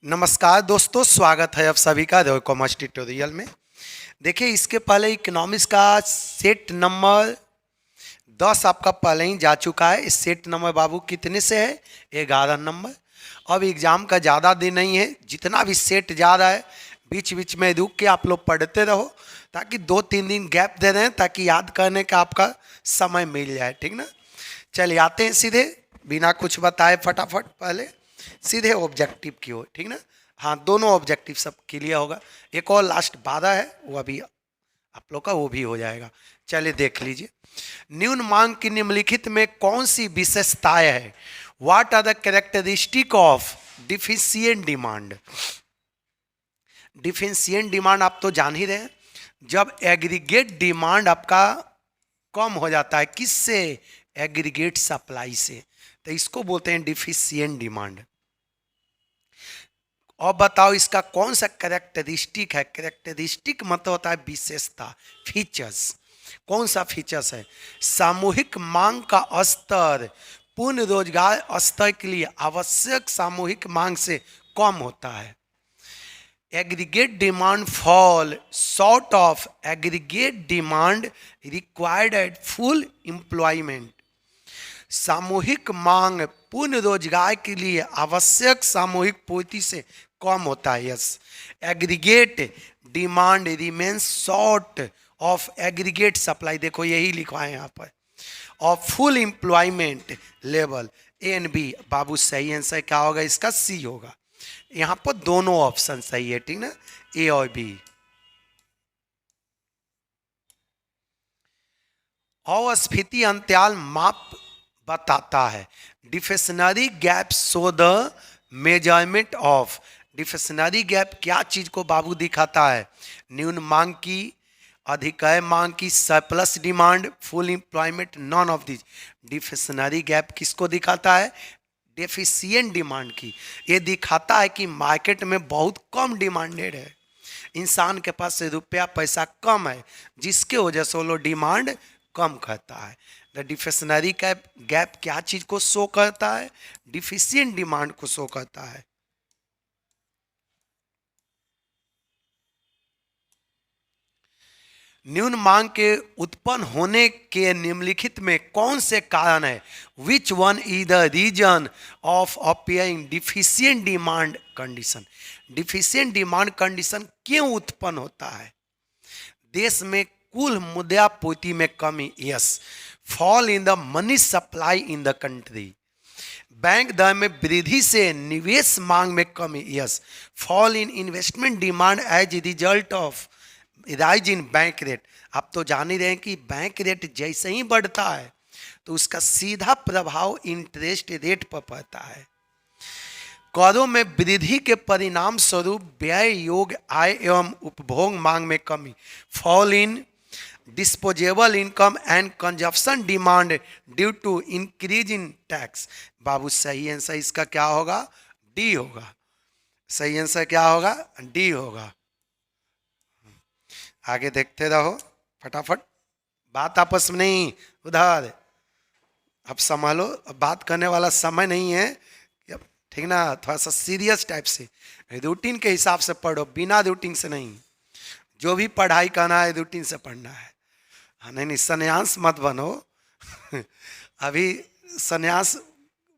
नमस्कार दोस्तों, स्वागत है आप सभी का द कॉमर्स ट्यूटोरियल में। देखिए, इसके पहले इकोनॉमिक्स का सेट नंबर 10 आपका पहले ही जा चुका है। इस सेट नंबर बाबू कितने से है? 11 नंबर। अब एग्जाम का ज़्यादा दिन नहीं है, जितना भी सेट जा रहा है बीच बीच में रुक के आप लोग पढ़ते रहो, ताकि 2-3 दिन गैप दे दें ताकि याद करने का आपका समय मिल जाए, ठीक ना। चलिए आते हैं सीधे, बिना कुछ बताए फटाफट पहले सीधे ऑब्जेक्टिव की ओर, ठीक ना। हाँ, दोनों ऑब्जेक्टिव सब क्लियर होगा। एक और लास्ट 12 है, वो अभी आप लोग का वो भी हो जाएगा। चलिए देख लीजिए, न्यून मांग की निम्नलिखित में कौन सी विशेषताएं है? What are the characteristic of deficient demand? Deficient demand आप तो जान ही रहे हैं, जब एग्रीगेट डिमांड आपका कम हो जाता है। किससे? एग्रीगेट सप्लाई से, तो इसको बोलते हैं डिफिशियंट डिमांड। और बताओ इसका कौन सा कैरेक्टरिस्टिक है? कैरेक्टरिस्टिक मतलब होता है विशेषता, फीचर्स। कौन सा फीचर्स है? सामूहिक मांग का स्तर पूर्ण रोजगार स्तर के लिए आवश्यक सामूहिक मांग से कम होता है। Aggregate demand fall short of aggregate demand required at full employment. सामूहिक मांग पूर्ण रोजगार के लिए आवश्यक सामूहिक पूर्ति से कम होता है। Yes, aggregate demand remains short of aggregate supply. देखो यही लिखा है यहाँ पर, of full employment level. A and B बाबू सही आंसर क्या होगा? इसका सी होगा। यहाँ पर दोनों ऑप्शन सही है, ठीक ना, ए और बी। अस्फीति अंत्याल माप बताता है। Deflationary gap show the measurement of. Deflationary gap क्या चीज को बाबू दिखाता है? न्यून मांग की, अधिकय मांग की, surplus demand, full employment, none of this. Deflationary gap किसको दिखाता है? डेफिशिएंट डिमांड की। ये दिखाता है कि मार्केट में बहुत कम डिमांडेड है, इंसान के पास रुपया पैसा कम है, जिसके वजह से वो लोग डिमांड कम करता है। द डिफिशनरी गैप क्या चीज को शो करता है? डिफिशियंट डिमांड को शो करता है। न्यून मांग के उत्पन्न होने के निम्नलिखित में कौन से कारण है? Which one is the reason of appearing deficient demand condition? Deficient demand condition क्यों उत्पन्न होता है? देश में कुल मुद्रापूर्ति में कमी। Yes, fall in the money supply in the country. Bank दर में वृद्धि से निवेश मांग में कमी। Yes, fall in investment demand as result of rise in bank rate. आप तो जान ही रहे हैं कि बैंक रेट जैसे ही बढ़ता है तो उसका सीधा प्रभाव इंटरेस्ट रेट पर पड़ता है। करों में वृद्धि के परिणाम स्वरूप व्यय योग्य आय एवं उपभोग मांग में कमी। Fall in disposable income and consumption demand due to increase in tax. बाबू सही आंसर इसका क्या होगा? डी होगा। सही आंसर क्या होगा? डी होगा। आगे देखते रहो फटाफट, बात आपस में नहीं, उधर। अब संभालो, अब बात करने वाला समय नहीं है, ठीक ना। थोड़ा सा सीरियस टाइप से रूटीन के हिसाब से पढ़ो, बिना रूटीन से नहीं। जो भी पढ़ाई करना है रूटीन से पढ़ना है। हाँ, नहीं सन्यास मत बनो अभी सन्यास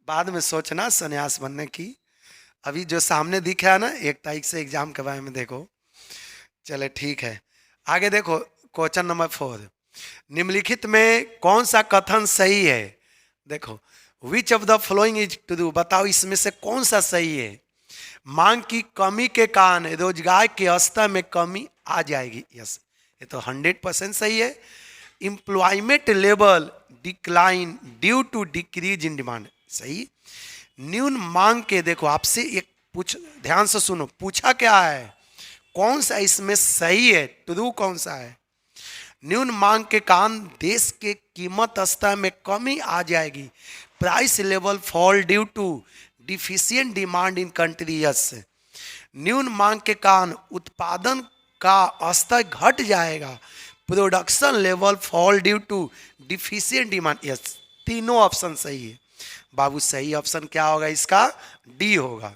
बाद में सोचना, सन्यास बनने की। अभी जो सामने दिख रहा है ना, 1 तारीख से एग्जाम के बारे में देखो। चले ठीक है, आगे देखो क्वेश्चन नंबर 4। निम्नलिखित में कौन सा कथन सही है? देखो, विच of the following is true. बताओ इसमें से कौन सा सही है? मांग की कमी के कारण रोजगार के स्तर में कमी आ जाएगी। यस, ये तो 100% सही है। Employment level decline due to decrease in demand, सही। न्यून मांग के, देखो आपसे एक ध्यान से सुनो, पूछा क्या है, कौन सा इसमें सही है, ट्रू कौन सा है? न्यून मांग के कारण देश के कीमत स्तर में कमी आ जाएगी। Price level fall due to deficient demand in country. Yes, न्यून मांग के कारण उत्पादन का स्तर घट जाएगा। Production level fall due to deficient demand. Yes, तीनों ऑप्शन सही है। बाबू सही ऑप्शन क्या होगा? इसका डी होगा।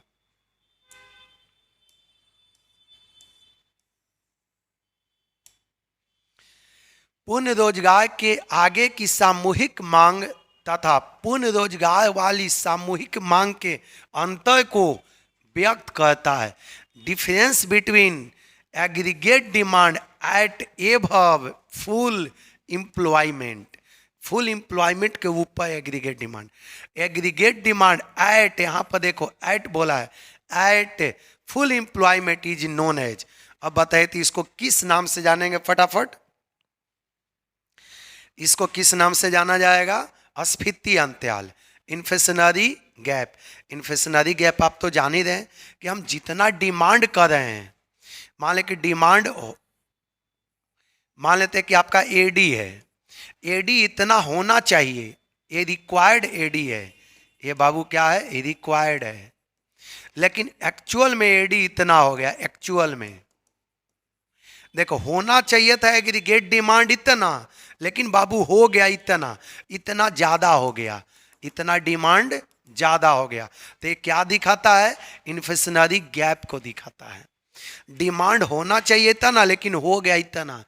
पूर्ण रोजगार के आगे की सामूहिक मांग तथा पूर्ण रोजगार वाली सामूहिक मांग के अंतर को व्यक्त करता है। Difference between aggregate demand at above full employment, full employment के ऊपर aggregate demand, aggregate demand at, यहाँ पर देखो एट बोला है, at full employment is known as. अब बताइए तो इसको किस नाम से जानेंगे फटाफट, इसको किस नाम से जाना जाएगा? अस्फीति अंतराल, इन्फ्लेशनरी गैप। इन्फ्लेशनरी गैप आप तो जान ही रहे हैं कि हम जितना डिमांड कर रहे हैं, मान लें कि डिमांड, मान लेते हैं कि आपका एडी है, एडी इतना होना चाहिए, ये रिक्वायर्ड एडी है, ये बाबू क्या है? ये रिक्वायर्ड है, लेकिन एक्चुअल में एडी इतना हो गया। एक्चुअल में देखो होना चाहिए था एग्रीगेट डिमांड इतना, लेकिन बाबू हो गया इतना, इतना ज्यादा हो गया, इतना डिमांड ज्यादा हो गया। तो ये क्या दिखाता है? इन्फ्लेशनरी गैप को दिखाता है। डिमांड होना चाहिए था ना, लेकिन हो गया इतना।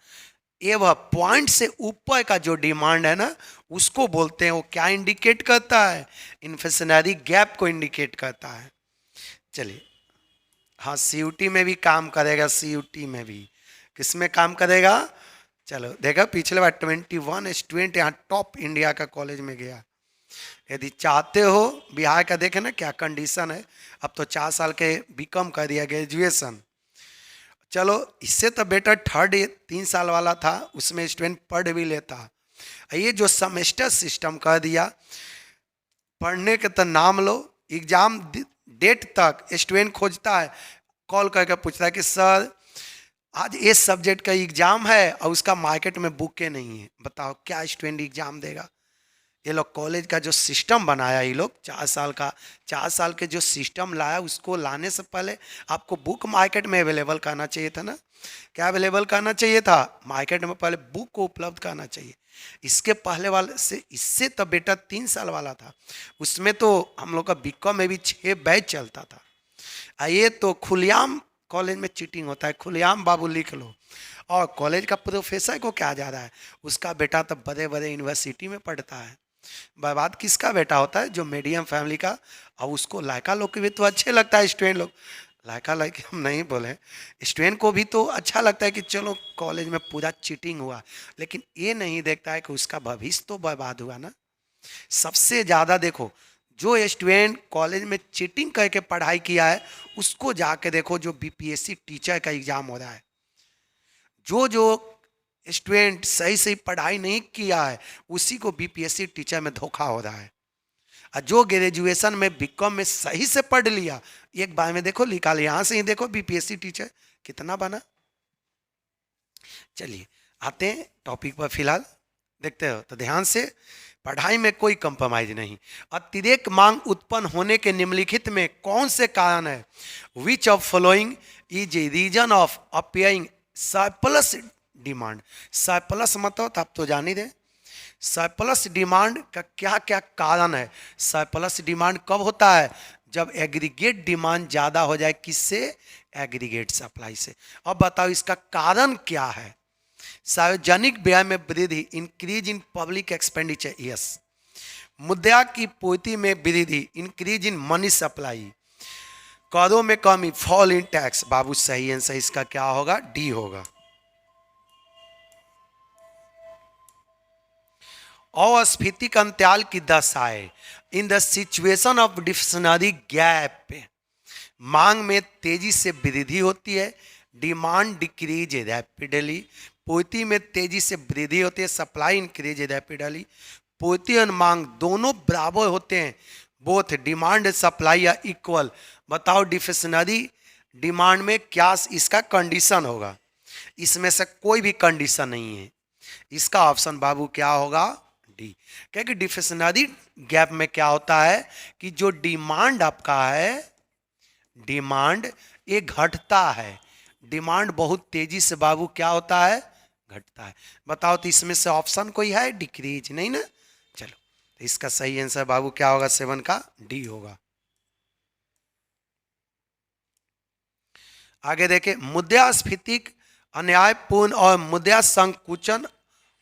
ये वह पॉइंट से ऊपर का जो डिमांड है ना, उसको बोलते हैं, वो क्या इंडिकेट करता है? इन्फ्लेशनरी गैप को इंडिकेट करता है। चलिए, हाँ सीयूटी में भी काम करेगा, सीयूटी में भी किसमें काम करेगा? चलो देखा पिछले बार 21 स्टूडेंट यहाँ टॉप इंडिया का कॉलेज में गया। यदि चाहते हो बिहार का, देखे ना क्या कंडीशन है, अब तो 4 साल के बीकॉम कर दिया ग्रेजुएशन। चलो इससे तो बेटर 3 साल वाला था, उसमें स्टूडेंट पढ़ भी लेता। ये जो सेमेस्टर सिस्टम कर दिया, पढ़ने के तो नाम लो, एग्जाम डेट तक स्टूडेंट खोजता है, कॉल करके पूछता है कि सर आज इस सब्जेक्ट का एग्जाम है और उसका मार्केट में बुक नहीं है, बताओ क्या स्टूडेंट एग्जाम देगा? ये लोग कॉलेज का जो सिस्टम बनाया, ये लोग 4 साल के जो सिस्टम लाया, उसको लाने से पहले आपको बुक मार्केट में अवेलेबल करना चाहिए था ना। क्या अवेलेबल करना चाहिए था? मार्केट में पहले बुक को उपलब्ध करना चाहिए। इसके पहले वाले से, इससे तो बेटा 3 साल वाला था, उसमें तो हम लोग का बीकॉम में भी 6 बैच चलता था। ये तो खुलेआम कॉलेज में चीटिंग होता है, खुलेआम बाबू लिख लो। और कॉलेज का प्रोफेसर को क्या जा रहा है, उसका बेटा तो बड़े बड़े यूनिवर्सिटी में पढ़ता है। बर्बाद किसका बेटा होता है? जो मीडियम फैमिली का। और उसको लायका लोग के भी तो अच्छे लगता है, स्टूडेंट लोग, लायका लायक हम नहीं बोले, स्टूडेंट को भी तो अच्छा लगता है कि चलो कॉलेज में पूरा चीटिंग हुआ, लेकिन ये नहीं देखता है कि उसका भविष्य तो बर्बाद हुआ ना। सबसे ज़्यादा देखो, जो स्टूडेंट कॉलेज में चीटिंग करके पढ़ाई किया है, उसको जाके देखो जो बीपीएससी टीचर का एग्जाम हो रहा है। जो स्टूडेंट सही सही पढ़ाई नहीं किया है, उसी को बीपीएससी टीचर में धोखा हो रहा है। और जो ग्रेजुएशन में बीकॉम में सही से पढ़ लिया, एक बार में देखो निकाल, यहां से ही देखो बीपीएससी टीचर कितना बना। चलिए आते हैं टॉपिक पर, फिलहाल देखते हो तो ध्यान से। पढ़ाई में कोई कंप्रोमाइज नहीं। अतिरिक्त मांग उत्पन्न होने के निम्नलिखित में कौन से कारण है? Which of following is a reason of appearing surplus demand? Surplus मतलब आप तो जान ही रहे, सरप्लस डिमांड का क्या क्या कारण है? सरप्लस डिमांड कब होता है? जब एग्रीगेट डिमांड ज्यादा हो जाए, किससे? एग्रीगेट सप्लाई से। अब बताओ इसका कारण क्या है? सार्वजनिक व्यय में वृद्धि, increase in public expenditure, yes. मुद्रा की पूर्ति में वृद्धि, इंक्रीज इन मनी सप्लाई। करों में कमी, फॉल इन टैक्स। बाबू सही आंसर इसका क्या होगा? डी होगा। अस्फीतिक अंतराल की दशाएं, in the situation of deflationary gap, मांग में तेजी से वृद्धि होती है, डिमांड डिक्रीज रैपिडली। पूर्ति में तेजी से वृद्धि होती है, सप्लाई इंक्रीज रैपिडली। पूर्ति और मांग दोनों बराबर होते हैं, बोथ डिमांड सप्लाई या इक्वल। बताओ डिफिशनरी डिमांड में क्या इसका कंडीशन होगा? इसमें से कोई भी कंडीशन नहीं है, इसका ऑप्शन बाबू क्या होगा? डी। क्योंकि डिफिशनरी गैप में क्या होता है कि जो डिमांड आपका है, डिमांड ये घटता है, डिमांड बहुत तेजी से बाबू क्या होता है? घटता है। बताओ तो इसमें से ऑप्शन कोई है? डिक्रीज नहीं ना। चलो तो इसका सही आंसर बाबू क्या होगा? 7 का डी होगा। आगे देखें, मुद्रास्फीति अन्यायपूर्ण और मुद्रा संकुचन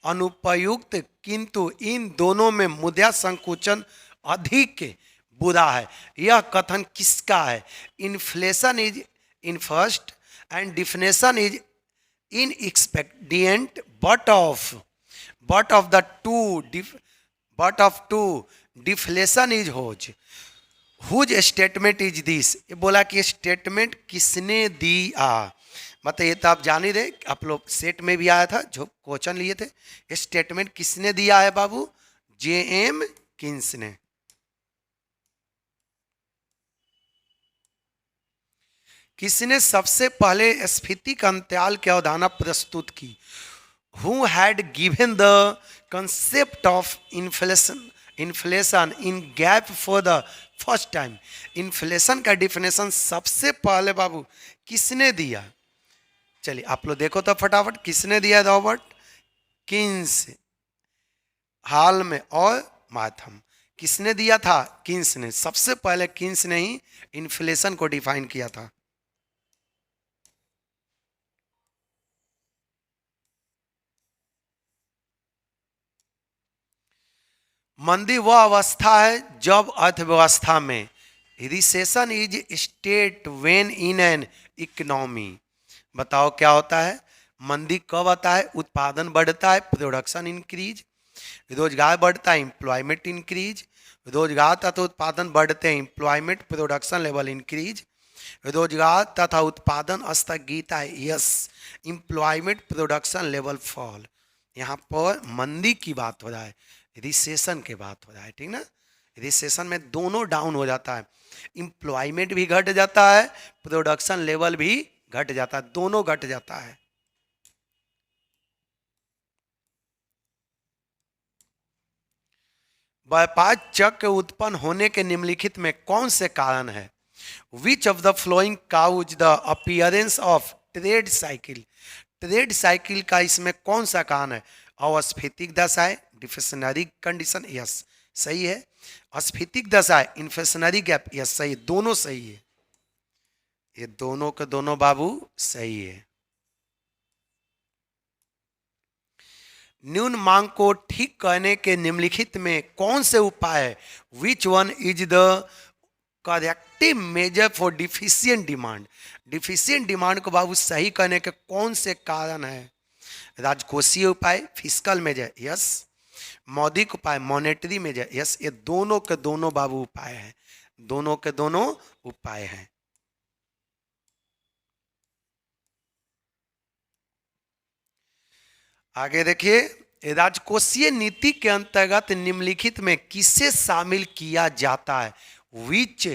अनुपयुक्त, किंतु इन दोनों में मुद्रा संकुचन अधिक बुरा है। यह कथन किसका है? Inflation is unjust and deflation is inexpedient but of the two but of two deflation is whose statement is this। ये बोला कि स्टेटमेंट किसने दिया, मतलब ये तो आप जान ही रहे, आप लोग सेट में भी आया था जो क्वेश्चन लिए थे। ये स्टेटमेंट किसने दिया है बाबू? J.M. किन्स ने। किसने सबसे पहले स्फीतिक अंतराल की अवधारणा प्रस्तुत की? Who had given the concept of inflation in gap for the first time। Inflation का डिफिनेशन सबसे पहले बाबू किसने दिया? चलिए आप लोग देखो तो फटाफट, किसने दिया? रॉबर्ट किन्स, हाल में और माथम। किसने दिया था? किन्स ने। सबसे पहले किन्स ने ही इन्फ्लेशन को डिफाइन किया था। मंदी वह अवस्था है जब अर्थव्यवस्था में, recession is state when in an economy. बताओ क्या होता है? मंदी कब आता है? उत्पादन बढ़ता है, प्रोडक्शन इंक्रीज, रोजगार बढ़ता है, एम्प्लॉयमेंट इंक्रीज। रोजगार तथा उत्पादन बढ़ते हैं, एम्प्लॉयमेंट प्रोडक्शन लेवल इंक्रीज। रोजगार तथा उत्पादन स्थगित है, yes, employment production level fall. यहाँ पर मंदी की बात हो रहा है, रिसेशन के बात हो रहा है, ठीक ना। रिसेशन में दोनों डाउन हो जाता है, एम्प्लॉयमेंट भी घट जाता है, प्रोडक्शन लेवल भी घट जाता है, दोनों घट जाता है। व्यापार चक्र उत्पन्न होने के निम्नलिखित में कौन से कारण है? Which of the following cause the appearance of trade cycle. Trade cycle का इसमें कौन सा कारण है? अस्फीतिक दशा है, डिफेशनरी कंडीशन, यस सही है। अस्फीतिक दशा है, इन्फ्लेशनरी गैप, यस सही, दोनों सही है। ये दोनों के दोनों बाबू सही है। न्यून मांग को ठीक करने के निम्नलिखित में कौन से उपाय है? Which one is the corrective measure for deficient demand. Deficient demand को बाबू सही करने के कौन से कारण है? राजकोषीय उपाय, फिस्कल मेजर, यस। मौद्रिक उपाय, मॉनेटरी मेजर, यस। ये दोनों के दोनों बाबू उपाय हैं, दोनों के दोनों उपाय हैं। आगे देखिए, राजकोषीय नीति के अंतर्गत निम्नलिखित में किसे शामिल किया जाता है? Which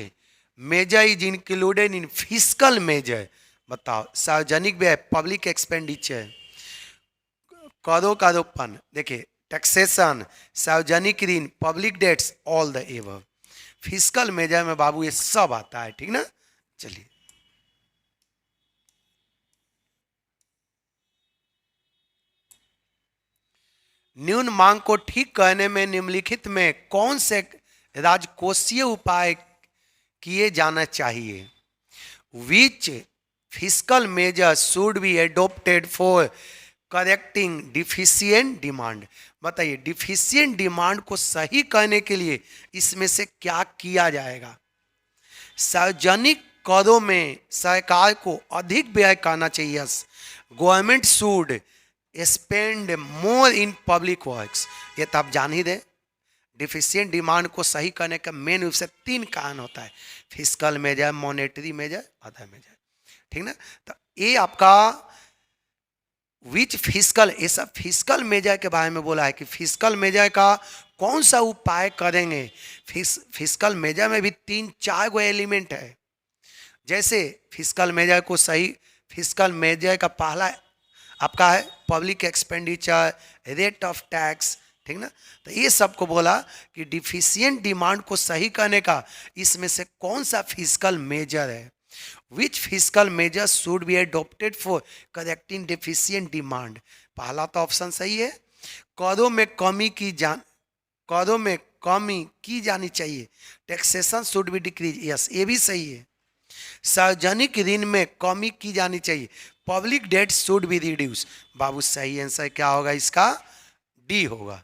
measure is included in fiscal measure. बताओ, सार्वजनिक व्यय, पब्लिक एक्सपेंडिचर, करों का रोपण, देखिए टैक्सेशन, सार्वजनिक ऋण, public debts, all the above. Fiscal measure में बाबू ये सब आता है, ठीक ना। चलिए, न्यून मांग को ठीक करने में निम्नलिखित में कौन से राजकोषीय उपाय किए जाना चाहिए? Which fiscal measure should be adopted for correcting deficient demand. बताइए, डिफिशियंट डिमांड को सही करने के लिए इसमें से क्या किया जाएगा? सार्वजनिक करों में सरकार को अधिक व्यय करना चाहिए। Government should spend more in public works. ये तो आप जान ही दे। डिफिशियंट डिमांड को सही करने का मेन रूप से 3 कारण होता है, fiscal measure, monetary measure, other measure, ठीक ना। तो ये आपका विच फिस्कल, ये सब फिस्कल मेजर के बारे में बोला है कि फिस्कल मेजर का कौन सा उपाय करेंगे। फिस्कल मेजर में भी 3-4 गो एलिमेंट है। जैसे फिस्कल मेजर को सही, फिस्कल मेजर का पहला आपका है public expenditure, rate of tax, ठीक ना। तो ये सबको बोला कि डिफिशियंट डिमांड को सही करने का इसमें से कौन सा फिस्कल मेजर है। Which fiscal measure should be adopted for correcting deficient demand. पहला तो ऑप्शन सही है। करों में कमी की जानी चाहिए, taxation should be decrease, yes ये भी सही है। सार्वजनिक ऋण में कमी की जानी चाहिए, public debt should be reduce. बाबू सही आंसर क्या होगा इसका? डी होगा।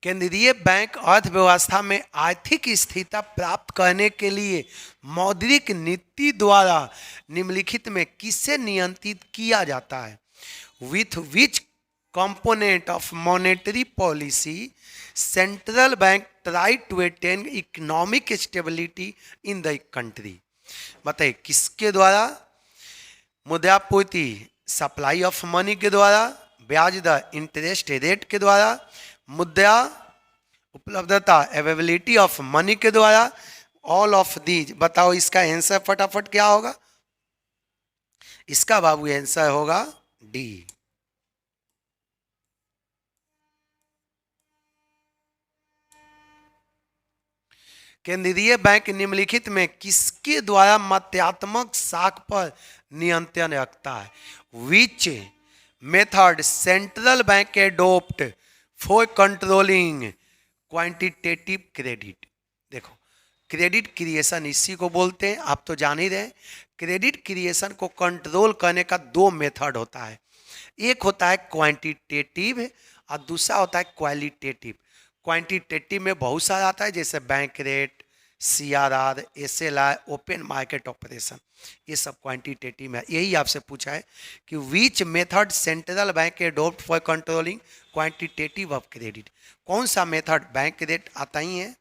केंद्रीय बैंक अर्थव्यवस्था में आर्थिक स्थिरता प्राप्त करने के लिए मौद्रिक नीति द्वारा निम्नलिखित में किससे नियंत्रित किया जाता है? With which component of monetary policy central bank try to attain economic stability in the country. बताइए किसके द्वारा? मुद्रापूर्ति सप्लाई ऑफ मनी के द्वारा, ब्याज दर इंटरेस्ट रेट के द्वारा, मुद्रा उपलब्धता अवेलेबिलिटी ऑफ मनी के द्वारा, ऑल ऑफ दीज। बताओ इसका आंसर फटाफट क्या होगा? इसका बाबू आंसर होगा डी। केंद्रीय बैंक निम्नलिखित में किसके द्वारा मात्रात्मक साख पर नियंत्रण रखता है? Which method central bank adopt for controlling quantitative credit. देखो क्रेडिट क्रिएशन इसी को बोलते हैं, आप तो जान ही रहे। क्रेडिट क्रिएशन को कंट्रोल करने का दो मेथड होता है, एक होता है क्वांटिटेटिव और दूसरा होता है क्वालिटेटिव। क्वांटिटेटिव में बहुत सारा आता है, जैसे bank rate, CRR, SLR, open market operation, ये सब क्वांटिटेटिव में। यही आपसे पूछा है कि which method central bank adopt for controlling quantitative of credit. कौन सा मेथड? बैंक रेट आता ही है,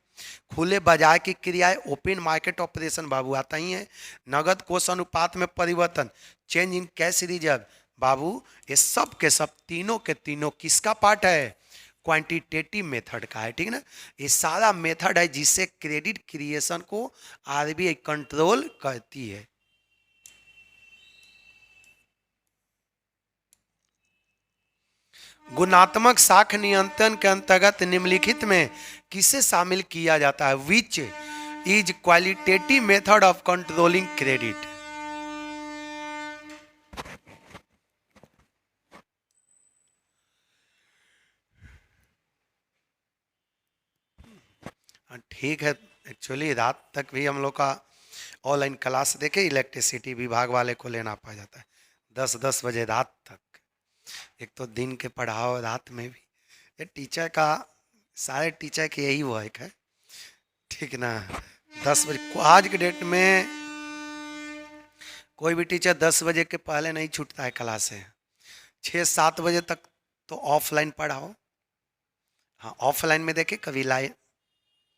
खुले बाजार की क्रियाएं ओपन मार्केट ऑपरेशन बाबू आता ही है, नगद कोष अनुपात में परिवर्तन चेंज इन कैश रिजर्व बाबू, ये सब के सब तीनों के तीनों किसका पार्ट है? क्वांटिटेटिव मेथड का है। ठीक ना, ये सारा मेथड है जिससे क्रेडिट क्रिएशन को RBI कंट्रोल करती है। गुणात्मक साख नियंत्रण के अंतर्गत निम्नलिखित में किसे शामिल किया जाता है? Which is qualitative method of controlling credit. ठीक है, एक्चुअली रात तक भी हम लोग का ऑनलाइन क्लास देखे, इलेक्ट्रिसिटी विभाग वाले को लेना पड़ जाता है 10-10 बजे रात तक। एक तो दिन के पढ़ाओ, रात में भी। ये टीचर का, सारे टीचर की यही वर्क है, ठीक ना। 10 बजे आज के डेट में कोई भी टीचर 10 बजे के पहले नहीं छूटता है क्लास से। 6-7 बजे तक तो ऑफलाइन पढ़ाओ। हाँ, ऑफलाइन में देखे कभी लाइव,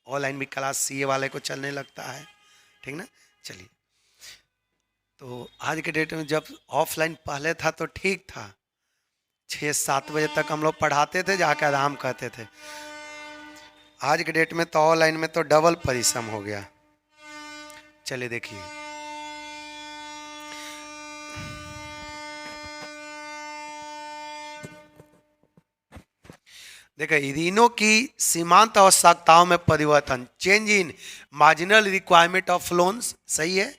ऑनलाइन भी क्लास CA वाले को चलने लगता है, ठीक ना। चलिए, तो आज के डेट में जब ऑफलाइन पहले था तो ठीक था, 6-7 बजे तक हम लोग पढ़ाते थे, जाकर आराम करते थे। आज के डेट में तो ऑनलाइन में तो डबल परिश्रम हो गया। चलिए देखिए, देखिए ऋणों की सीमांत आवश्यकताओं में परिवर्तन, change in marginal requirement of loans, सही है।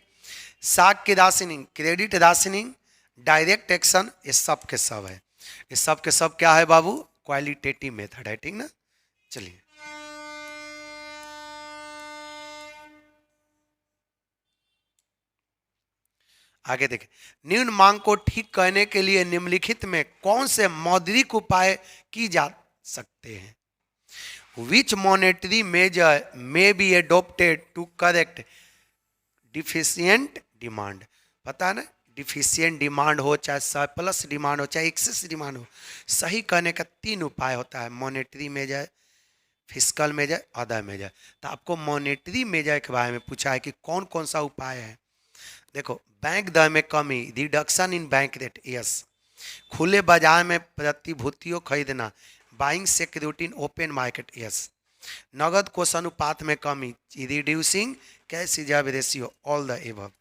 साख की rationing, credit rationing, direct action, ये सब के सब है। ये सब के सब क्या है बाबू? क्वालिटेटिव मेथड है, ठीक ना। चलिए, आगे देखें। निम्न मांग को ठीक करने के लिए निम्नलिखित में कौन से मौद्रिक उपाय की जा सकते हैं? Which monetary measure may be adopted to correct deficient demand. पता है ना, डिफिशियंट डिमांड हो, चाहे सरप्लस डिमांड हो, चाहे एक्सेस डिमांड हो, सही करने का 3 उपाय होता है, monetary measure, fiscal measure, other measure. तो आपको मॉनेटरी मेजर के बारे में पूछा है कि कौन कौन सा उपाय है। देखो, बैंक दर में कमी, reduction in bank rate, yes. खुले बाजार में प्रतिभूतियों खरीदना, buying security in open market, yes. नगद कोष अनुपात में कमी, reducing cash reserve ratio, all the above.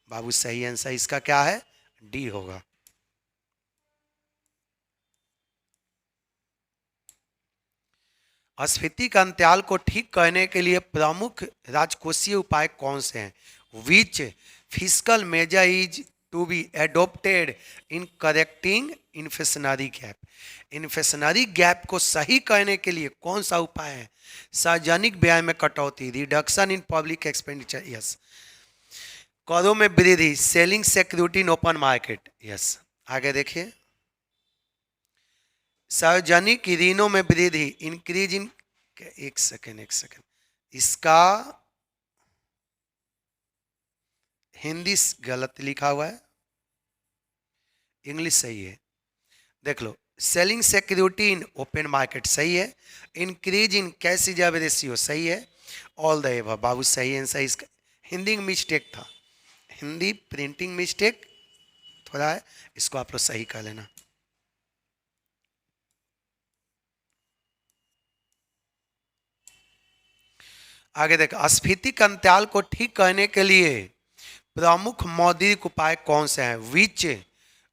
बाबू सही आंसर इसका क्या है? डी होगा। अस्फीति का अंतराल को ठीक करने के लिए प्रमुख राजकोषीय उपाय कौन से हैं? Which fiscal measure is to be adopted in correcting inflationary gap. Inflationary gap को सही करने के लिए कौन सा उपाय है? सार्वजनिक व्यय में कटौती, reduction in public expenditure, yes. करों में वृद्धि, selling security in open market. Yes, आगे देखिए, सार्वजनिक ऋणों में वृद्धि, इंक्रीज इन, एक सेकेंड इसका हिंदी गलत लिखा हुआ है, इंग्लिश सही है, देख लो। Selling security in open market सही है, increase in cash reserve ratio सही है, ऑल द एबव बाबू सही आंसर। इसका हिंदी में मिस्टेक था, हिंदी प्रिंटिंग मिस्टेक थोड़ा है, इसको आप लोग सही कर लेना। आगे देख, अस्फीति अंतराल को ठीक करने के लिए प्रमुख मौद्रिक उपाय कौन से हैं? Which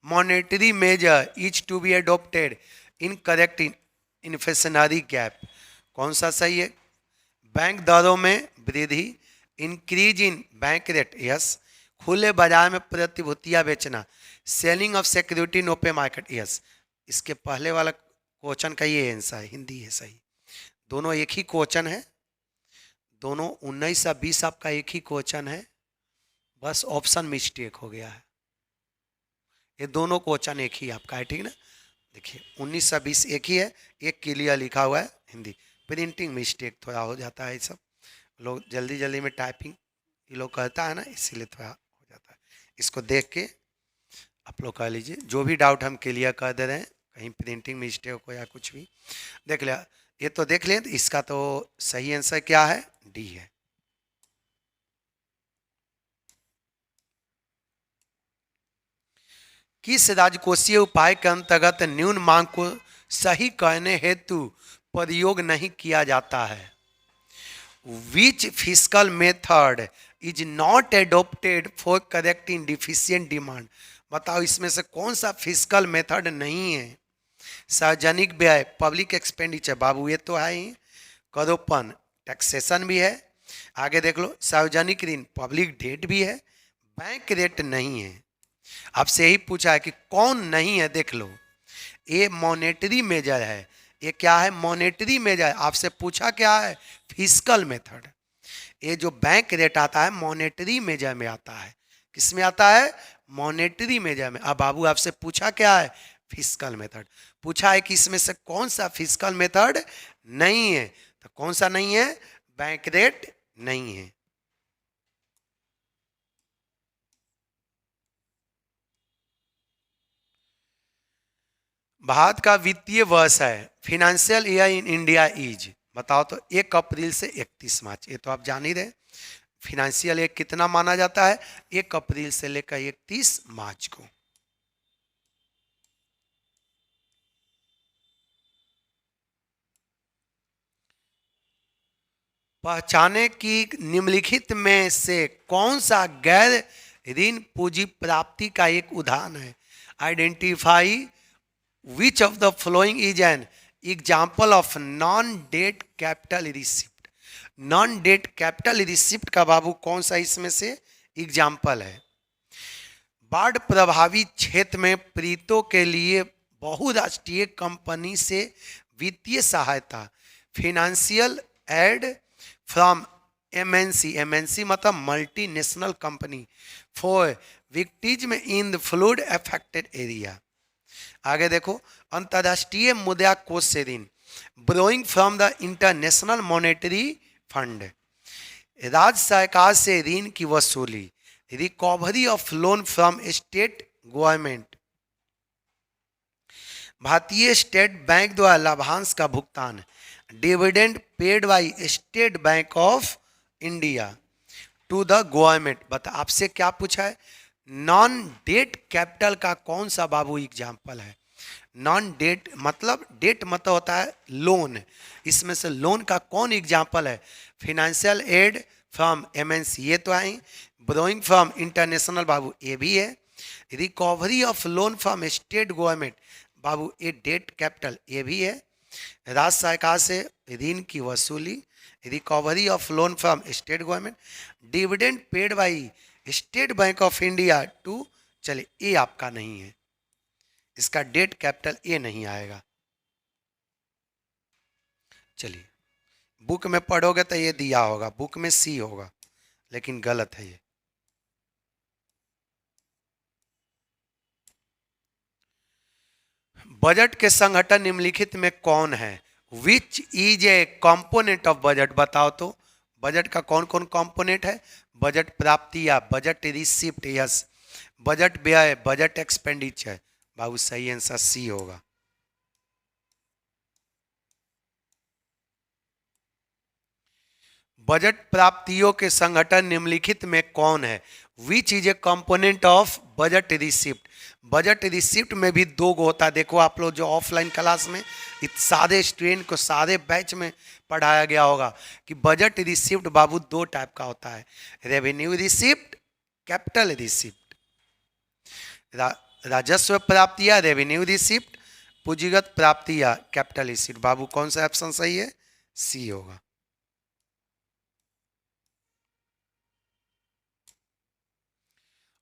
monetary measure is to be adopted in correcting inflationary gap, कौन सा सही है? बैंक दरों में वृद्धि, increase in bank rate, yes. खुले बाजार में प्रतिभूतियां बेचना, selling of security in open market, yes. इसके पहले वाला क्वेश्चन का ये आंसर है, हिंदी है सही। दोनों एक ही क्वेश्चन है, दोनों 19 और 20 आपका एक ही क्वेश्चन है, बस ऑप्शन मिस्टेक हो गया है। ये दोनों क्वेश्चन एक ही आपका है, ठीक ना। देखिए 19 और 20 एक ही है, एक क्लियर लिखा हुआ है हिंदी, प्रिंटिंग मिस्टेक थोड़ा हो जाता है, ये सब लोग जल्दी जल्दी में टाइपिंग ये लोग कहता है ना, इसीलिए थोड़ा हो जाता है। इसको देख के आप लोग कह लीजिए, जो भी डाउट हम क्लियर कर दे रहे हैं, कहीं प्रिंटिंग मिस्टेक हो या कुछ भी देख लिया, ये तो देख लें। इसका तो सही आंसर क्या है? डी है। किस राजकोषीय उपाय के अंतर्गत न्यून मांग को सही करने हेतु प्रयोग नहीं किया जाता है? Which fiscal method is not adopted for correcting deficient demand, बताओ इसमें से कौन सा फिस्कल मेथड नहीं है? सार्वजनिक व्यय, पब्लिक एक्सपेंडिचर, बाबू ये तो है ही। करोपन, टैक्सेशन भी है। आगे देख लो, सार्वजनिक ऋण, पब्लिक डेट भी है। बैंक रेट नहीं है। आपसे यही पूछा है कि कौन नहीं है, देख लो। ये मॉनेटरी मेजर है, ये क्या है? Monetary measure. आपसे पूछा क्या है? Fiscal method. ये जो बैंक रेट आता है मॉनेटरी मेजर में आता है। किस में आता है? मॉनेटरी मेजर में। अब बाबू आपसे पूछा क्या है? Fiscal method. पूछा है कि इसमें से कौन सा फिस्कल मेथड नहीं है, तो कौन सा नहीं है? बैंक रेट नहीं है। भारत का वित्तीय वर्ष है, financial year in India is, बताओ तो 1 अप्रैल से 31 मार्च, ये तो आप जान ही रहे। फाइनेंशियल ईयर कितना माना जाता है? 1 अप्रैल से लेकर 31 मार्च को। पहचाने की निम्नलिखित में से कौन सा गैर ऋण पूंजी प्राप्ति का एक उदाहरण है? Identify which of the following is an example of non debt capital receipt. Non debt capital receipt का बाबू कौन सा इसमें से एग्जाम्पल है? बाढ़ प्रभावित क्षेत्र में पीड़ितों के लिए बहुराष्ट्रीय कंपनी से वित्तीय सहायता, financial aid from MNC, MNC मतलब मल्टीनेशनल कंपनी, फॉर विक्टिज में in the flood affected area. आगे देखो, अंतर्राष्ट्रीय मुद्रा कोष से ऋण, borrowing from the International Monetary Fund, राज्य सरकार से ऋण की वसूली, recovery of loan from state government, भारतीय स्टेट बैंक द्वारा लाभांश का भुगतान, dividend paid by State Bank of India to the government. बता आपसे क्या पूछा है? नॉन डेट कैपिटल का कौन सा बाबू एग्जाम्पल है? नॉन डेट मतलब, डेट मतलब होता है लोन, इसमें से लोन का कौन एग्जाम्पल है? फाइनेंशियल एड फ्रॉम एमएनसी, ये तो है। ब्रोइंग फ्रॉम इंटरनेशनल, बाबू ये भी है। Recovery of loan from state government, बाबू ये डेट कैपिटल ये भी है। राज्य सरकार से ऋण की वसूली, recovery of loan from state government, dividend paid by State Bank of India to, चलिए ये आपका नहीं है, इसका डेट कैपिटल ए नहीं आएगा। चलिए बुक में पढ़ोगे तो ये दिया होगा, बुक में सी होगा, लेकिन गलत है ये। बजट के संगठन निम्नलिखित में कौन है? Which is a component of budget? बताओ तो बजट का कौन कौन कंपोनेंट है? बजट प्राप्ति या बजट रिसिप्ट, यस। बजट व्यय, बजट एक्सपेंडिचर। बाबू सही आंसर सी होगा। बजट प्राप्तियों के संगठन निम्नलिखित में कौन है? Which is a component of budget receipt? Budget receipt में भी दो गो होता है। देखो आप लोग जो ऑफलाइन क्लास में सारे स्टूडेंट को सारे बैच में पढ़ाया गया होगा कि बजट रिसिप्ट बाबू दो टाइप का होता है, रेवेन्यू रिसिप्ट, कैपिटल रिसिप्ट। राजस्व प्राप्ति या रेवेन्यू रिसिप्ट, पूंजीगत प्राप्ति या कैपिटल रिसिप्ट। बाबू कौन सा ऑप्शन सही है? सी होगा।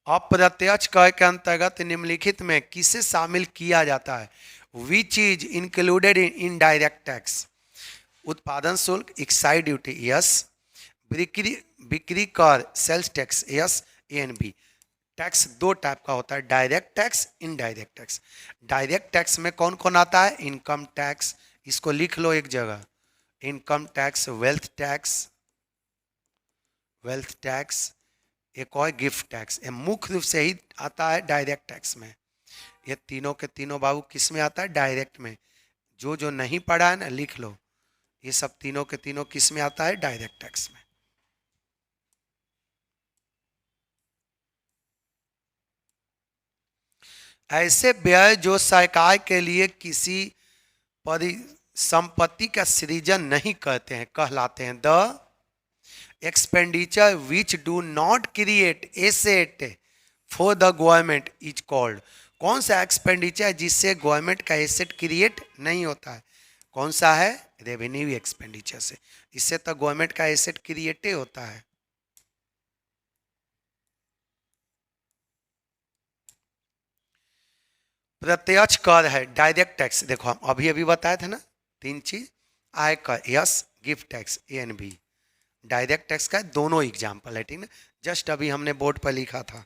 अप्रत्यक्ष कर के अंतर्गत निम्नलिखित में किसे शामिल किया जाता है? Which is included in indirect tax? उत्पादन शुल्क, एक्साइज ड्यूटी, यस। बिक्री बिक्री कर, sales tax, yes. A and B. Tax दो टाइप का होता है, direct tax, indirect tax. Direct tax में कौन कौन आता है? इनकम टैक्स, इसको लिख लो एक जगह, income tax, wealth tax, wealth tax, एक और गिफ्ट टैक्स। ये मुख्य रूप से ही आता है डायरेक्ट टैक्स में। ये तीनों के तीनों बाबू किस में आता है? डायरेक्ट में। जो जो नहीं पढ़ा है ना लिख लो, ये सब तीनों के तीनों किस में आता है? डायरेक्ट टैक्स में। ऐसे व्यय जो सरकार के लिए किसी परिसंपत्ति का सृजन नहीं करते हैं कहलाते हैं the expenditure which do not create asset for the government is called. कौन सा एक्सपेंडिचर जिससे गवर्नमेंट का एसेट क्रिएट नहीं होता है? कौन सा है? रेवेन्यू एक्सपेंडिचर से। इससे तो गवर्नमेंट का एसेट क्रिएट होता है। प्रत्यक्ष कर है डायरेक्ट टैक्स। देखो हम अभी अभी बताए थे ना तीन चीज, आय कर, yes, gift tax, A and B. Direct tax का दोनों एग्जाम्पल है, ठीक ना, जस्ट अभी हमने बोर्ड पर लिखा था।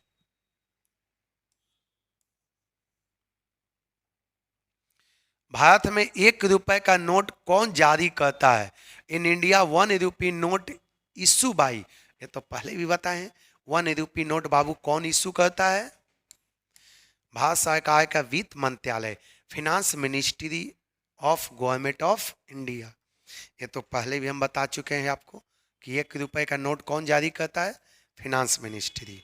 भारत में 1 रुपए का नोट कौन जारी करता है? In India 1 rupee note issue by, ये तो पहले भी बताए हैं। 1 रुपी नोट बाबू कौन इशू करता है? भारत सरकार का वित्त मंत्रालय, finance ministry of government of India. ये तो पहले भी हम बता चुके हैं आपको कि 1 रुपए का नोट कौन जारी करता है? Finance ministry.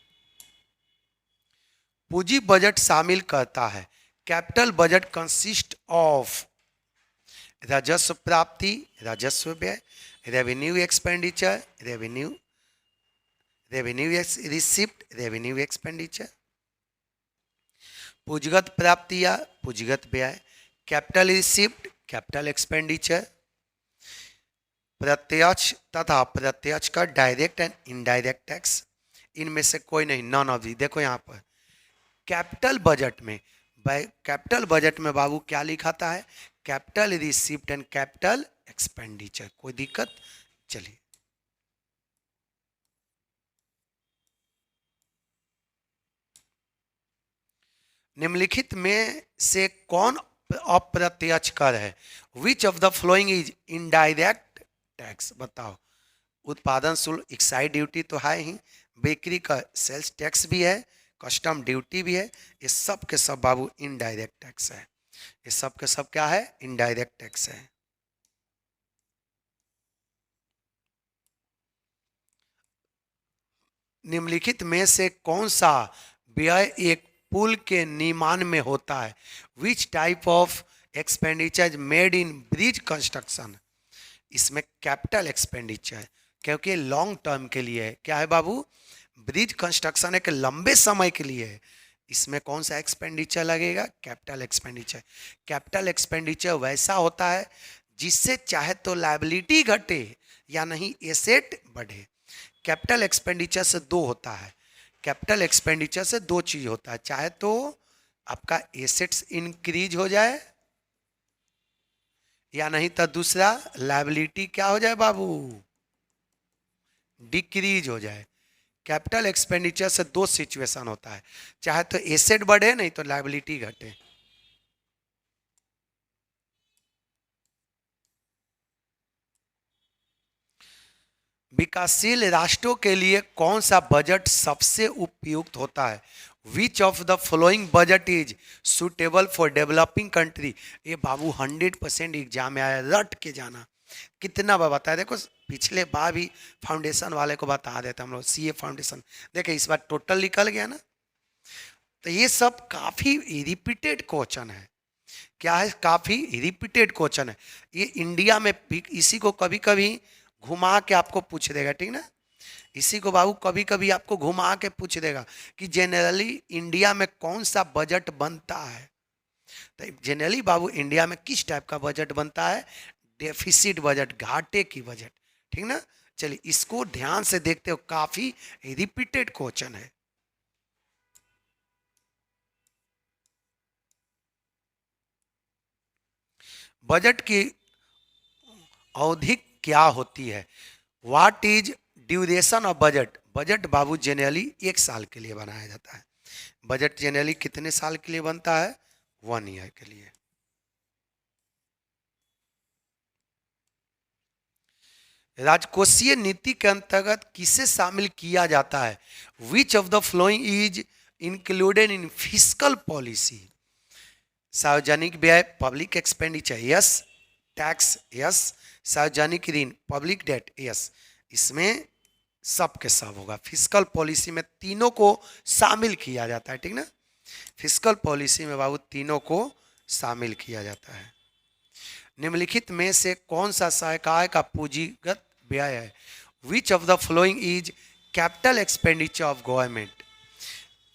पूंजी बजट शामिल करता है। कैपिटल बजट कंसिस्ट ऑफ राजस्व प्राप्ति, राजस्व व्यय, revenue expenditure, revenue receipt, revenue expenditure, पूंजीगत प्राप्ति या पूंजीगत व्यय, कैपिटल रिसिप्ट, कैपिटल एक्सपेंडिचर, प्रत्यक्ष तथा अप्रत्यक्ष कर, डायरेक्ट एंड इनडायरेक्ट टैक्स। इनमें से कोई नहीं, नॉन ऑफ दी। देखो यहाँ पर कैपिटल बजट में, कैपिटल बजट में बाबू क्या लिखाता है? Capital receipt and capital expenditure. कोई दिक्कत? चलिए, निम्नलिखित में से कौन अप्रत्यक्ष कर है? Which of the following is indirect tax? बताओ। उत्पादन शुल्क, एक्साइज ड्यूटी तो है ही, बिक्री का सेल्स टैक्स भी है, कस्टम ड्यूटी भी है। ये सब के सब बाबू इनडायरेक्ट टैक्स है। ये सब के सब क्या है? इनडायरेक्ट टैक्स है। निम्नलिखित में से कौन सा व्यय एक पुल के निर्माण में होता है? Which type of expenditure made in bridge construction? इसमें कैपिटल एक्सपेंडिचर, क्योंकि लॉन्ग टर्म के लिए है। क्या है बाबू? ब्रिज कंस्ट्रक्शन एक लंबे समय के लिए है। इसमें कौन सा एक्सपेंडिचर लगेगा? Capital expenditure. कैपिटल एक्सपेंडिचर वैसा होता है जिससे चाहे तो लायबिलिटी घटे या नहीं एसेट बढ़े। कैपिटल एक्सपेंडिचर से दो होता है, कैपिटल एक्सपेंडिचर से दो चीज होता है, चाहे तो आपका एसेट्स इंक्रीज हो जाए या नहीं तो दूसरा लायबिलिटी क्या हो जाए बाबू? डिक्रीज हो जाए। कैपिटल एक्सपेंडिचर से दो सिचुएशन होता है, चाहे तो एसेट बढ़े नहीं तो लायबिलिटी घटे। विकासशील राष्ट्रों के लिए कौन सा बजट सबसे उपयुक्त होता है? Which of the following budget is suitable for developing country? ये बाबू 100% एग्जाम में आया, रट के जाना। कितना बार बताया, देखो पिछले बार भी फाउंडेशन वाले को बता देते हम लोग, सीए फाउंडेशन। देखिए इस बार टोटल निकल गया ना। तो ये सब काफी रिपीटेड क्वेश्चन है। क्या है? काफी रिपीटेड क्वेश्चन है। ये इंडिया में भी इसी को कभी कभी घुमा के आपको पूछ देगा, ठीक ना। इसी को बाबू कभी कभी आपको घुमा के पूछ देगा कि जनरली इंडिया में कौन सा बजट बनता है। तो जनरली बाबू इंडिया में किस टाइप का बजट बनता है? डेफिसिट बजट, घाटे की बजट, ठीक ना। चलिए इसको ध्यान से देखते हो, काफी रिपीटेड क्वेश्चन है। बजट की अवधि क्या होती है? What is duration of budget? Budget Babu generally 1 साल के लिए बनाया जाता है। बजट जनरली कितने साल के लिए बनता है? 1 ईयर के लिए। राजकोषीय नीति के अंतर्गत किसे शामिल किया जाता है? Which of the following is included in fiscal policy? सार्वजनिक व्यय, public expenditure, yes. Tax, yes. सार्वजनिक ऋण, पब्लिक डेट, यस। इसमें सब के सब होगा। फिस्कल पॉलिसी में तीनों को शामिल किया जाता है, ठीक ना। फिस्कल पॉलिसी में बाबू तीनों को शामिल किया जाता है। निम्नलिखित में से कौन सा सरकार का पूंजीगत व्यय है? Which of the following is capital expenditure of government?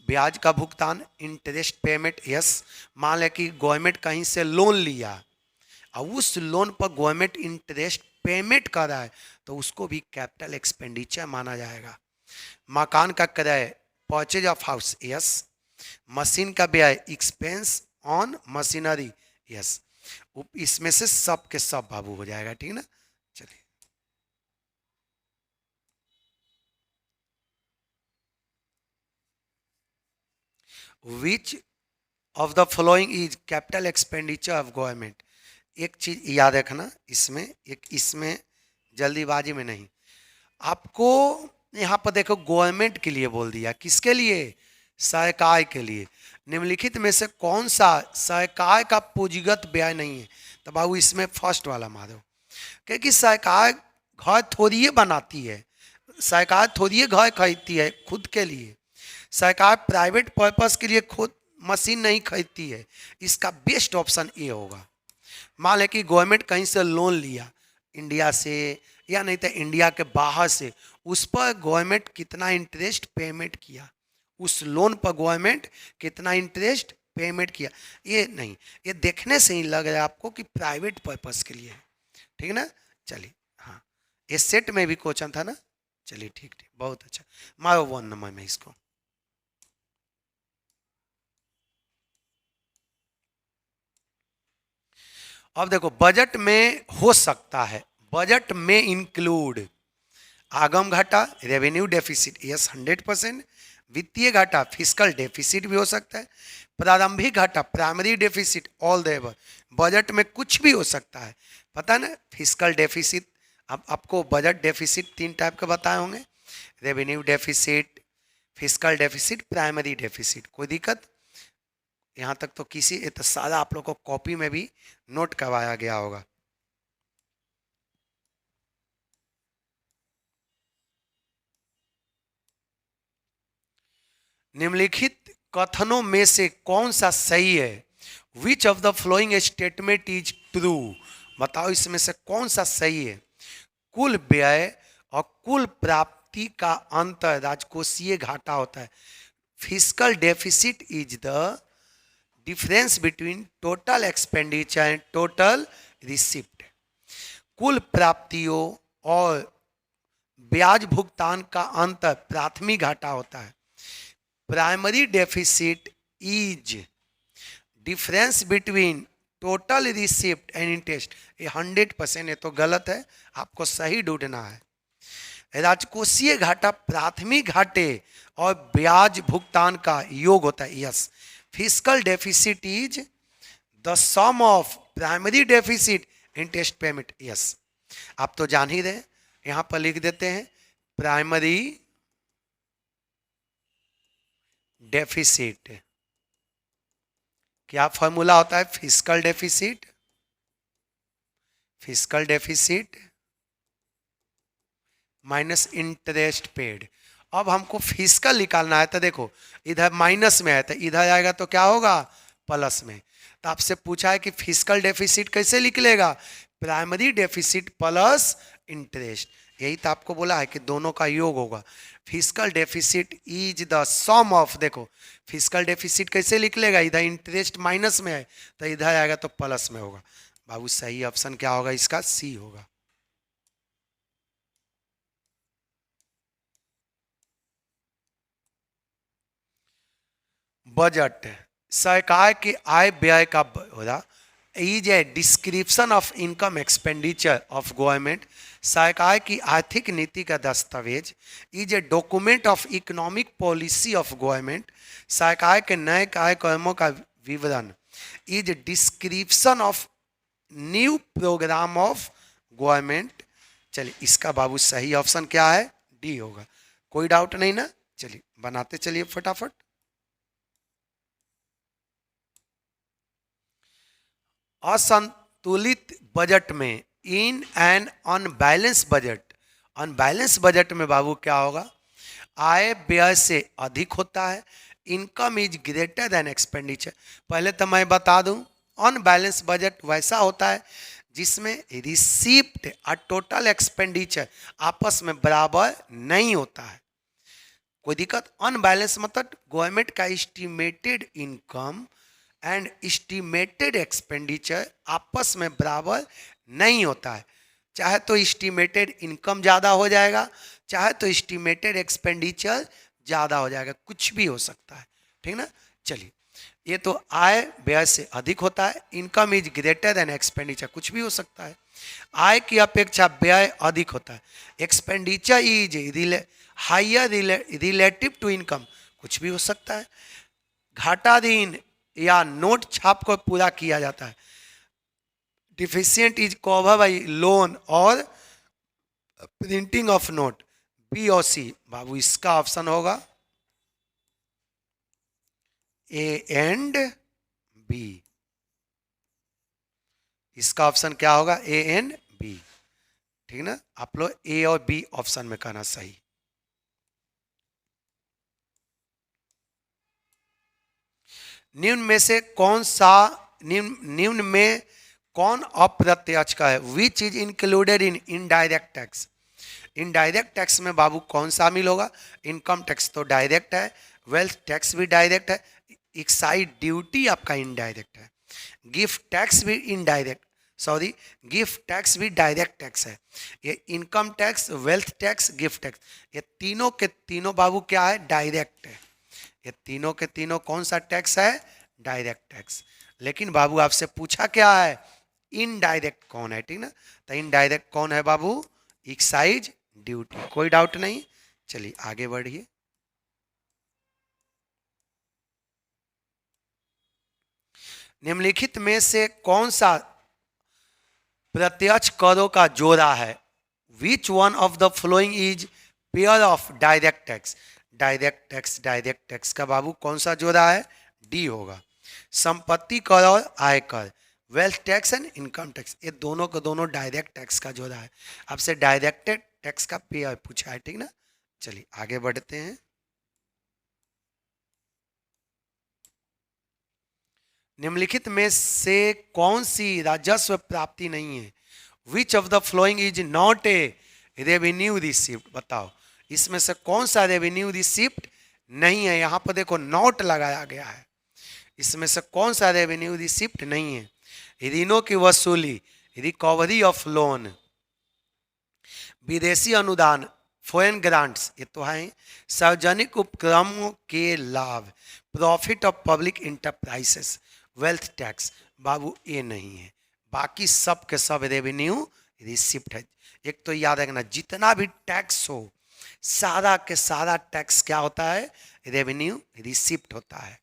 ब्याज का भुगतान, इंटरेस्ट पेमेंट, यस। मान लें कि गवर्नमेंट कहीं से लोन लिया और उस लोन पर गवर्नमेंट इंटरेस्ट पेमेंट कर रहा है तो उसको भी कैपिटल एक्सपेंडिचर माना जाएगा। मकान का किराया, purchase of house, yes. Machine का व्यय, एक्सपेंस ऑन मशीनरी, यस। इसमें से सब के सब बाबू हो जाएगा, ठीक ना। चलिए विच of the following is capital expenditure of government? एक चीज याद रखना इसमें, एक इसमें जल्दीबाजी में नहीं। आपको यहाँ पर देखो गवर्नमेंट के लिए बोल दिया, किसके लिए? सरकार के लिए। निम्नलिखित में से कौन सा सरकार का पूंजीगत व्यय नहीं है? तो बाबू इसमें फर्स्ट वाला मारो, क्योंकि सरकार घर थोड़ी ही बनाती है, सरकार थोड़ी ही घर खरीदती है खुद के लिए। सरकार प्राइवेट पर्पस के लिए खुद मशीन नहीं खरीदती है। इसका बेस्ट ऑप्शन ये होगा। मान लें कि गवर्नमेंट कहीं से लोन लिया, इंडिया से या नहीं तो इंडिया के बाहर से, उस पर गवर्नमेंट कितना इंटरेस्ट पेमेंट किया, उस लोन पर गवर्नमेंट कितना इंटरेस्ट पेमेंट किया, ये नहीं, ये देखने से ही लग रहा है आपको कि प्राइवेट पर्पस के लिए है, ठीक ना। चलिए हाँ, ये सेट में भी क्वेश्चन था ना। चलिए ठीक ठीक, बहुत अच्छा। मारो 1 नंबर में इसको। अब देखो बजट में हो सकता है, बजट में इंक्लूड आगम घाटा, रेवेन्यू डेफिसिट, यस 100%। वित्तीय घाटा, फिस्कल डेफिसिट भी हो सकता है। प्रारंभिक घाटा, primary deficit, all the above. Budget में कुछ भी हो सकता है, पता ना। फिस्कल डेफिसिट, अब आपको बजट डेफिसिट 3 टाइप के बताए होंगे, revenue deficit, fiscal deficit, primary deficit. कोई दिक्कत? यहाँ तक तो किसी तो सारा आप लोग को कॉपी में भी नोट करवाया गया होगा। निम्नलिखित कथनों में से कौन सा सही है? Which of the following statement is true? बताओ इसमें से कौन सा सही है? कुल व्यय और कुल प्राप्ति का अंतर राजकोषीय घाटा होता है। Fiscal deficit is the difference between total expenditure and total receipt. कुल प्राप्तियों और ब्याज भुगतान का अंतर प्राथमिक घाटा होता है। Primary deficit is difference between total receipt and interest. ये 100% है तो गलत है, आपको सही ढूंढना है। राजकोषीय घाटा प्राथमिक घाटे और ब्याज भुगतान का योग होता है, yes. Fiscal deficit is the sum of primary deficit interest payment, yes. आप तो जान ही रहे यहां पर लिख देते हैं प्राइमरी डेफिसिट। क्या फॉर्मूला होता है fiscal deficit? Fiscal deficit minus interest paid. अब हमको फिस्कल निकालना है तो देखो इधर माइनस में है तो इधर आएगा तो क्या होगा प्लस में। तो आपसे पूछा है कि फिस्कल डेफिसिट कैसे निकलेगा, प्राइमरी डेफिसिट प्लस इंटरेस्ट। यही तो आपको बोला है कि दोनों का योग होगा। Fiscal deficit is the sum of, देखो फिस्कल डेफिसिट कैसे निकलेगा, इधर इंटरेस्ट माइनस में है तो इधर आएगा तो प्लस में होगा। बाबू सही ऑप्शन क्या होगा इसका, सी होगा। बजट सरकार के आय व्यय का होगा, is a description of income expenditure of government. सरकार की आर्थिक नीति का दस्तावेज। Is a document of economic policy of government. सरकार के नए कार्यक्रमों का विवरण। Is description of new program of government. चलिए इसका बाबू सही ऑप्शन क्या है, डी होगा। कोई डाउट नहीं ना, चलिए बनाते चलिए फटाफट। असंतुलित बजट में, in an unbalance budget, unbalance budget में बाबू क्या होगा, आय व्यय से अधिक होता है, income is greater than expenditure. पहले तो मैं बता दूं अनबैलेंस बजट वैसा होता है जिसमें रिसीप्ट और टोटल एक्सपेंडिचर आपस में बराबर नहीं होता है। कोई दिक्कत, अनबैलेंस मतलब गवर्नमेंट का estimated income and estimated expenditure आपस में बराबर नहीं होता है। चाहे तो एस्टिमेटेड इनकम ज़्यादा हो जाएगा, चाहे तो एस्टिमेटेड एक्सपेंडिचर ज़्यादा हो जाएगा, कुछ भी हो सकता है, ठीक ना। चलिए ये तो आय व्यय से अधिक होता है, income is greater than expenditure, कुछ भी हो सकता है। आय की अपेक्षा व्यय अधिक होता है, expenditure is higher relative to income, कुछ भी हो सकता है। घाटाधीन या नोट छाप को पूरा किया जाता है। Deficient is cover by loan और प्रिंटिंग ऑफ नोट, बी और सी। बाबू इसका ऑप्शन होगा ए एंड बी। इसका ऑप्शन क्या होगा, ए एंड बी, ठीक ना। आप लोग ए और बी ऑप्शन में कहना सही। निम्न में से कौन सा, निम्न में कौन अप्रत्यक्ष का है, which is included in indirect tax. Indirect tax में बाबू कौन शामिल होगा, इनकम टैक्स तो डायरेक्ट है, वेल्थ टैक्स भी डायरेक्ट है, एक्साइज ड्यूटी आपका इनडायरेक्ट है, गिफ्ट टैक्स भी इनडायरेक्ट, सॉरी गिफ्ट टैक्स भी डायरेक्ट टैक्स है। ये income tax, wealth tax, gift tax, ये तीनों के तीनों बाबू क्या है, डायरेक्ट है। ये तीनों के तीनों कौन सा टैक्स है, डायरेक्ट टैक्स। लेकिन बाबू आपसे पूछा क्या है, इनडायरेक्ट कौन है, ठीक ना। तो इनडायरेक्ट कौन है बाबू, एक्साइज ड्यूटी, कोई डाउट नहीं। चलिए आगे बढ़िए। निम्नलिखित में से कौन सा प्रत्यक्ष करों का जोड़ा है, which one of the following is pair of direct tax. Direct tax का बाबू कौन सा जोड़ा है, डी होगा। संपत्ति कर और आयकर, wealth tax and income tax, ये दोनों को दोनों डायरेक्ट टैक्स का जोड़ा है। आपसे डायरेक्टेड टैक्स का पेयर पूछा है, ठीक ना। चलिए आगे बढ़ते हैं। निम्नलिखित में से कौन सी राजस्व प्राप्ति नहीं है, which of the following is not a revenue receipt. बताओ इसमें से कौन सा रेवेन्यू रिसिप्ट नहीं है, यहां पर देखो नोट लगाया गया है, इसमें से कौन सा रेवेन्यू रिसिप्ट नहीं है। ऋणों की वसूली, रिकवरी ऑफ लोन, विदेशी अनुदान, फॉरेन ग्रांट्स, ये तो है। सार्वजनिक उपक्रमों के लाभ, profit of public enterprises, wealth tax, बाबू ये नहीं है। बाकी सब के सब रेवेन्यू रिसिप्ट है। एक तो याद रखना जितना भी टैक्स हो सारा के सारा टैक्स क्या होता है, रेवेन्यू रिसिप्ट होता है।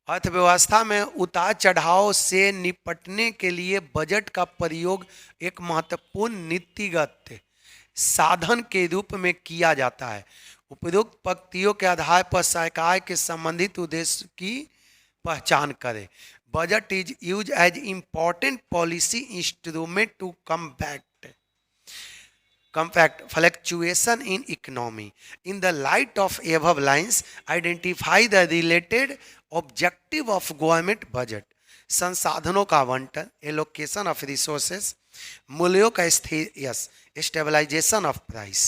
अर्थव्यवस्था में उतार चढ़ाव से निपटने के लिए बजट का प्रयोग एक महत्वपूर्ण नीतिगत साधन के रूप में किया जाता है। उपरोक्त पंक्तियों के आधार पर सरकार के संबंधित उद्देश्य की पहचान करें। Budget is use as important policy instrument to combat fluctuation in economy. In the light of above lines, identify the related objective of government budget. संसाधनों का आवंटन, एलोकेशन ऑफ रिसोर्सेस, मूल्यों का स्थिर स्टेबलाइजेशन ऑफ प्राइस।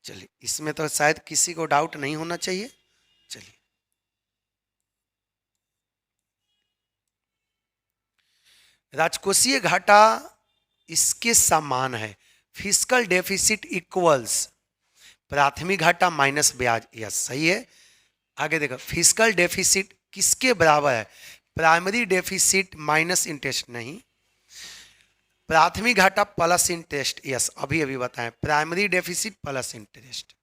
चलिए, इसमें तो शायद किसी को डाउट नहीं होना चाहिए। चलिए, राजकोषीय घाटा इसके समान है। फिस्कल डेफिसिट इक्वल्स प्राथमिक घाटा माइनस ब्याज। यस, सही है। आगे देखो, फिस्कल डेफिसिट किसके बराबर है? प्राइमरी डेफिसिट माइनस इंटरेस्ट नहीं, प्राथमिक घाटा प्लस इंटरेस्ट। यस, अभी अभी बताएं, प्राइमरी डेफिसिट प्लस इंटरेस्ट।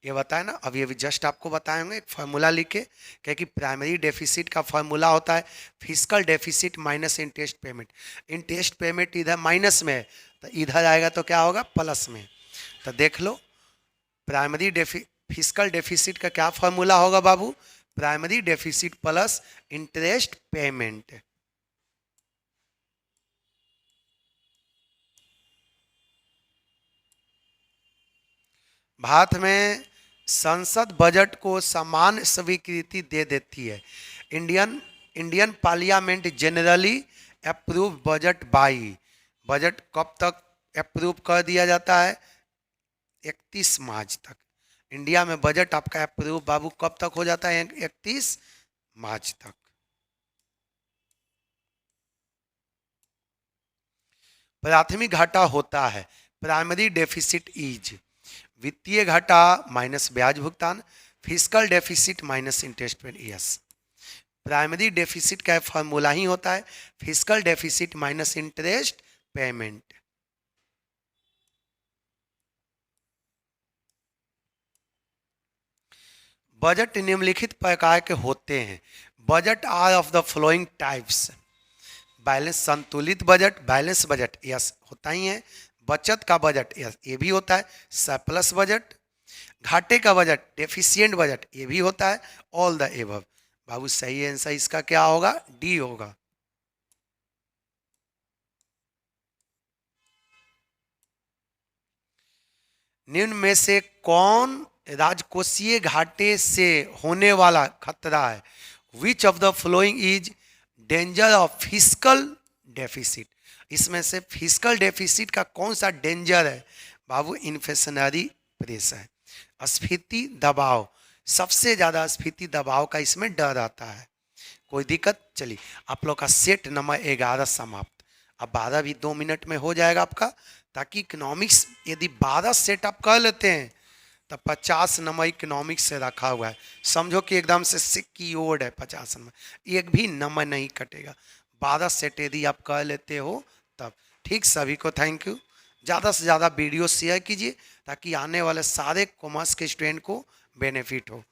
ये बताए ना, अभी अभी जस्ट आपको बताए होंगे एक फार्मूला लिखे, क्योंकि प्राइमरी डेफिसिट का फार्मूला होता है fiscal deficit minus interest payment. Interest payment इधर माइनस में है, तो इधर आएगा तो क्या होगा? प्लस में। तो देख लो, प्राइमरी फिस्कल डेफिसिट का क्या फार्मूला होगा बाबू? Primary deficit plus interest payment. Bharat में संसद बजट को समान स्वीकृति दे देती है। Indian parliament generally approve budget by. Budget कब तक अप्रूव कर दिया जाता है? 31 मार्च तक। इंडिया में बजट आपका अप्रूव बाबू कब तक हो जाता है? 31 मार्च तक। प्राथमिक घाटा होता है प्राइमरी डेफिसिट इज वित्तीय घाटा माइनस ब्याज भुगतान, fiscal deficit minus interest paid. Yes, primary deficit का फॉर्मूला ही होता है fiscal deficit minus interest payment. Budget निम्नलिखित प्रकार के होते हैं। Budget are of the following types. Balance, संतुलित बजट, बैलेंस बजट, यस होता ही है। बचत का बजट, यस ये भी होता है। सरप्लस बजट, घाटे का बजट, डेफिशिएंट बजट, ये भी होता है। All the above. बाबू सही आंसर इसका क्या होगा? डी होगा। निम्न में से कौन राजकोषीय घाटे से होने वाला खतरा है? Which of the following is danger of fiscal deficit. इसमें से फिस्कल डेफिसिट का कौन सा डेंजर है? बाबू इन्फ्लेशनरी प्रेशर, स्फीति दबाव। सबसे ज्यादा स्फीति दबाव का इसमें डर आता है। कोई दिक्कत? चलिए, आप लोग का सेट नंबर 11 समाप्त। अब 12 भी 2 मिनट में हो जाएगा आपका, ताकि इकोनॉमिक्स यदि 12 सेट आप कर लेते हैं तो 50 नंबर इकोनॉमिक्स से रखा हुआ है। समझो कि एकदम से सिक्योर्ड है 50 नंबर, एक भी नंबर नहीं कटेगा। 12 सेट यदि आप कर लेते हो तब। ठीक, सभी को थैंक यू। ज़्यादा से ज़्यादा वीडियो शेयर कीजिए ताकि आने वाले सारे कॉमर्स के स्टूडेंट को बेनिफिट हो।